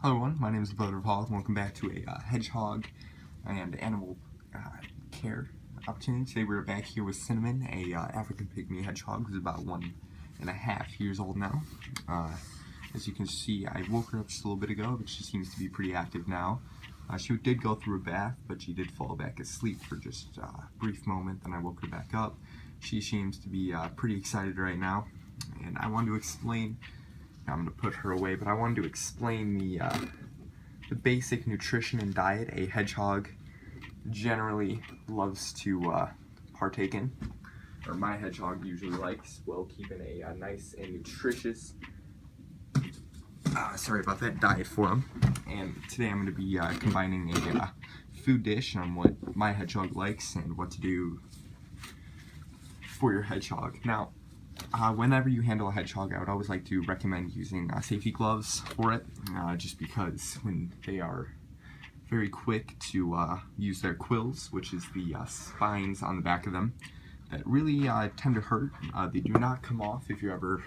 Hello everyone, my name is the Brother of Hog, and welcome back to a hedgehog and animal care opportunity. Today we're back here with Cinnamon, a African pygmy hedgehog who's about 1.5 years old now. As you can see, I woke her up just a little bit ago, but she seems to be pretty active now. She did go through a bath, but she did fall back asleep for just a brief moment, then I woke her back up. She seems to be pretty excited right now, and I wanted to explain. I'm going to put her away, but I wanted to explain the basic nutrition and diet a hedgehog generally loves to partake in, or my hedgehog usually likes, while keeping a nice and nutritious, sorry about that, diet for him. And today I'm going to be combining a food dish on what my hedgehog likes and what to do for your hedgehog. Now, whenever you handle a hedgehog, I would always like to recommend using safety gloves for it, just because when they are very quick to use their quills, which is the spines on the back of them, that really tend to hurt. They do not come off if you ever,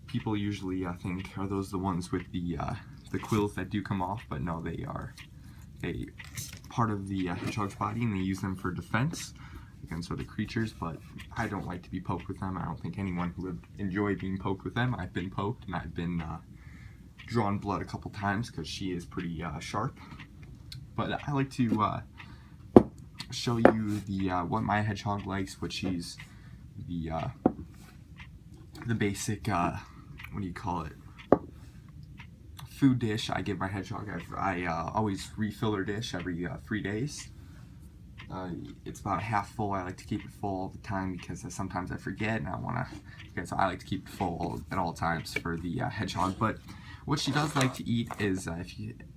people usually think, are those the ones with the quills that do come off, but no, they are part of the hedgehog's body, and they use them for defense against other creatures, but I don't like to be poked with them. I don't think anyone who would enjoy being poked with them. I've been poked, and I've been drawn blood a couple times because she is pretty sharp. But I like to show you the what my hedgehog likes, which is the basic what do you call it, food dish I give my hedgehog. I always refill her dish every 3 days. It's about half full. I like to keep it full all the time because sometimes I forget, and I like to keep it full at all times for the hedgehog. But what she does like to eat is,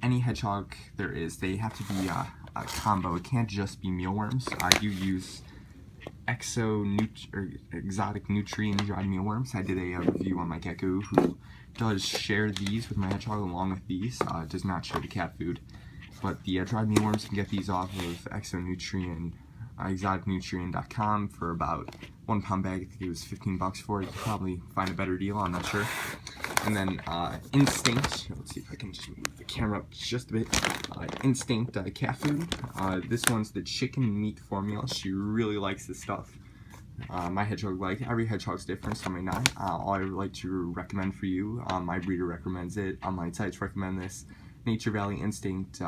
any hedgehog there is, they have to be a combo. It can't just be mealworms. I do use exotic nutrient dried mealworms. I did a review on my gecko who does share these with my hedgehog along with these. It does not share the cat food. But the dried mealworms, you can get these off of exoticnutrient.com for about 1 pound bag. I think it was $15 for it. You can probably find a better deal, I'm not sure. And then Instinct, let's see if I can just move the camera up just a bit. Instinct cat food. This one's the chicken meat formula. She really likes this stuff. My hedgehog every hedgehog's different, some may not. All I would like to recommend for you, my breeder recommends it, online sites recommend this. Nature Valley Instinct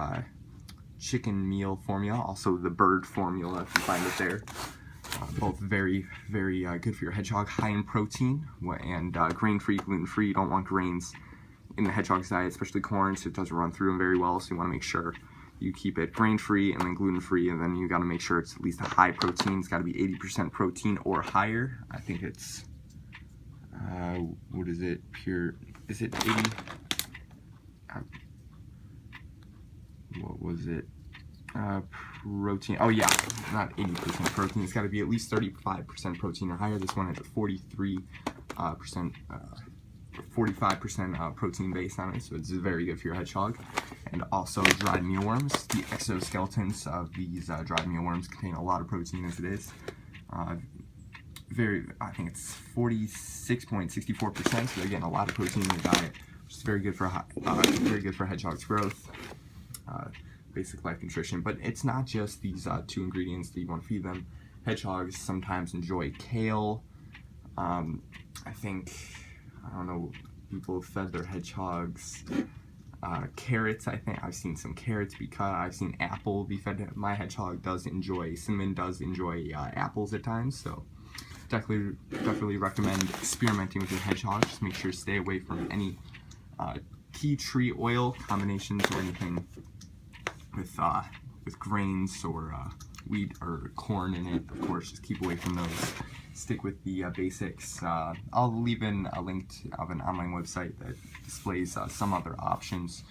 chicken meal formula, also the bird formula if you find it there. Both very, very good for your hedgehog, high in protein and grain-free, gluten-free. You don't want grains in the hedgehog's diet, especially corn, so it doesn't run through them very well, so you want to make sure you keep it grain-free and then gluten-free, and then you got to make sure it's at least a high protein. It's got to be 80% protein or higher. I think it's, what is it, pure, is it 80? What was it? Protein. Oh yeah, not 80% protein. It's got to be at least 35% protein or higher. This one has a 45% protein base on it, so it's very good for your hedgehog. And also dried mealworms. The exoskeletons of these dried mealworms contain a lot of protein as it is. I think it's 46.64%. So they're getting a lot of protein in their diet, which is very good for hedgehog's growth. Basic life nutrition, but it's not just these 2 ingredients that you want to feed them. Hedgehogs sometimes enjoy kale. I don't know, people have fed their hedgehogs carrots. I think I've seen some carrots be cut. I've seen apple be fed. My hedgehog Cinnamon does enjoy apples at times, so definitely recommend experimenting with your hedgehog. Just make sure to stay away from any tea tree oil combinations or anything with grains or wheat or corn in it. Of course, just keep away from those. Stick with the basics. I'll leave in a link of an online website that displays some other options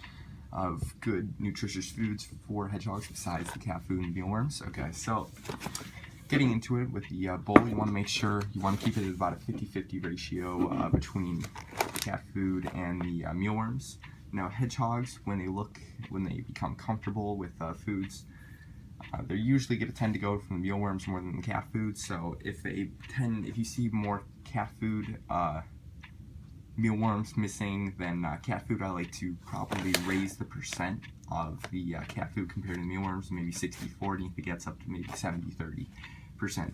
of good nutritious foods for hedgehogs besides the cat food and mealworms. Okay, so getting into it with the bowl, you want to make sure you want to keep it at about a 50-50 ratio between cat food and the mealworms. Now, hedgehogs, when they become comfortable with foods, they're usually going to tend to go from the mealworms more than the cat food. So if you see more cat food mealworms missing than cat food, I like to probably raise the percent of the cat food compared to mealworms, maybe 60-40. If it gets up to maybe 70-30%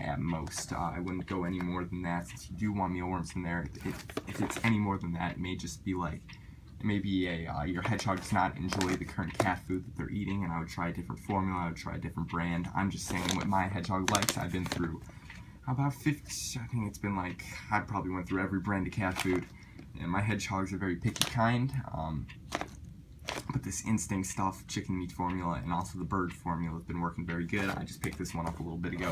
at most. I wouldn't go any more than that, since you do want mealworms in there. If it's any more than that, it may just be like, maybe your hedgehog does not enjoy the current cat food that they're eating, and I would try a different formula, I would try a different brand. I'm just saying what my hedgehog likes. I've been through about 50, I think it's been like, I probably went through every brand of cat food, and my hedgehogs are very picky kind. But this instinct stuff, chicken meat formula, and also the bird formula have been working very good. I just picked this one up a little bit ago.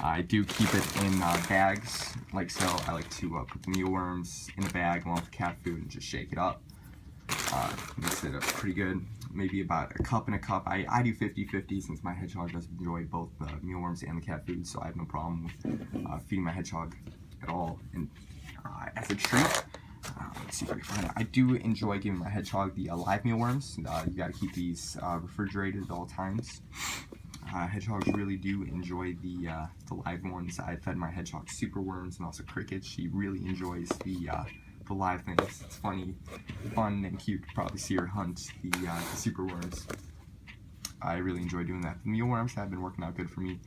I do keep it in bags, like so. I like to put the mealworms in a bag along with cat food and just shake it up. Mix it up pretty good. Maybe about a cup and a cup. I do 50-50 since my hedgehog does enjoy both the mealworms and the cat food, so I have no problem with feeding my hedgehog at all. And as a treat, let's see if I can find it. I do enjoy giving my hedgehog the live mealworms. You gotta keep these refrigerated at all times. Hedgehogs really do enjoy the live ones. I fed my hedgehog superworms and also crickets. She really enjoys the live things. It's fun and cute to probably see her hunt the superworms. I really enjoy doing that. The mealworms have been working out good for me.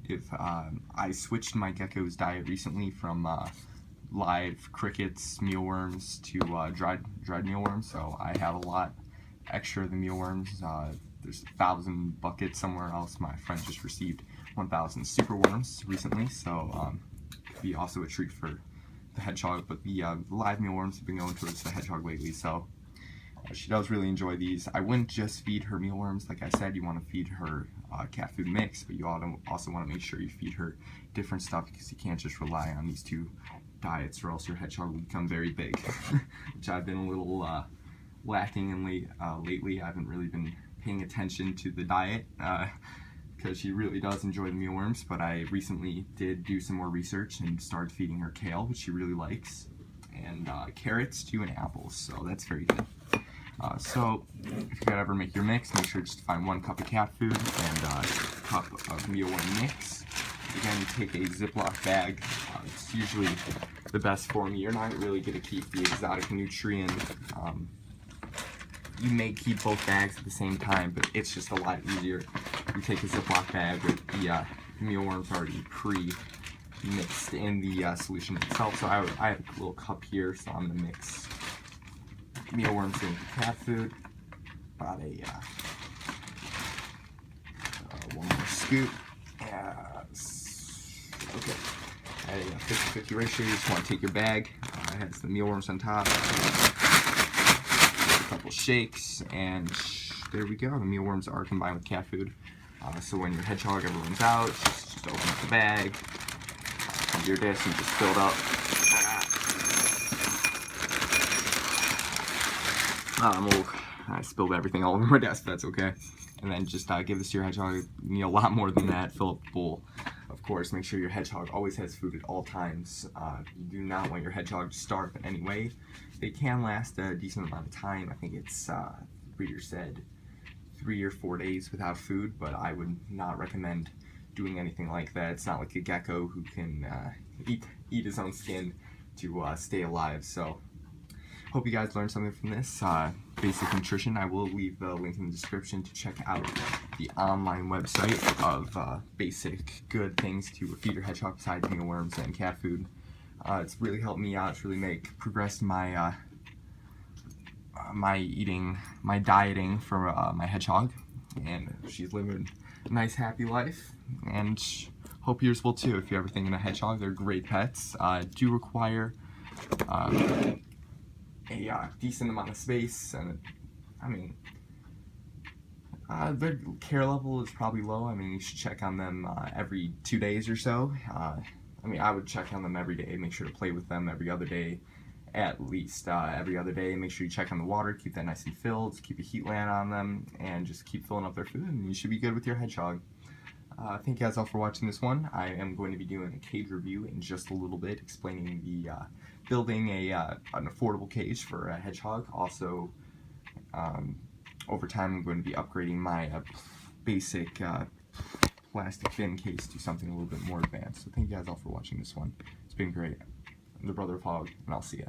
If I switched my gecko's diet recently from live crickets, mealworms to dried mealworms, so I have a lot extra of the mealworms. There's 1,000 buckets somewhere else. My friend just received 1,000 superworms recently, so it'd be also a treat for the hedgehog. But the live mealworms have been going towards the hedgehog lately, so she does really enjoy these. I wouldn't just feed her mealworms. Like I said, you want to feed her cat food mix, but you also want to make sure you feed her different stuff, because you can't just rely on these two diets, or else your hedgehog will become very big, which I've been a little lacking in lately. I haven't really been paying attention to the diet because she really does enjoy the mealworms, but I recently did do some more research and started feeding her kale, which she really likes, and carrots too, and apples, so that's very good. So if you gotta ever make your mix, make sure just to find 1 cup of cat food and a cup of mealworm mix. Again, you take a Ziploc bag. It's usually the best for me. You're not really going to keep the exotic nutrient. You may keep both bags at the same time, but it's just a lot easier. You take a Ziploc bag with the mealworms already pre-mixed in the solution itself. So I have a little cup here, so I'm going to mix mealworms in with cat food. About one more scoop. Okay, at a 50-50 ratio, you just want to take your bag, it has the mealworms on top, a couple shakes, and there we go. The mealworms are combined with cat food. So when your hedgehog ever runs out, just open up the bag, come to your dish, and just fill it up. I spilled everything all over my desk, but that's okay. And then just give this to your hedgehog. You need a lot more than that. Fill up the bowl. Of course, make sure your hedgehog always has food at all times. You do not want your hedgehog to starve in any way. They can last a decent amount of time. I think it's, the breeder said, 3 or 4 days without food, but I would not recommend doing anything like that. It's not like a gecko who can eat his own skin to stay alive. So hope you guys learned something from this. Basic nutrition. I will leave the link in the description to check out the online website of basic good things to feed your hedgehog besides mealworms and cat food. It's really helped me out. It's really progressed my my dieting for my hedgehog, and she's living a nice happy life, and hope yours will too. If you're ever thinking of hedgehog, they're great pets. Do require a decent amount of space, and I mean their care level is probably low. I mean, you should check on them every 2 days or so. I mean, I would check on them every day, make sure to play with them every other day, at least every other day. Make sure you check on the water, keep that nice and filled, keep a heat lamp on them, and just keep filling up their food, and you should be good with your hedgehog. Thank you guys all for watching this one. I am going to be doing a cage review in just a little bit, explaining the building an affordable cage for a hedgehog. Also, over time I'm going to be upgrading my basic plastic fin case to something a little bit more advanced. So thank you guys all for watching this one. It's been great. I'm the brother of Hog, and I'll see ya.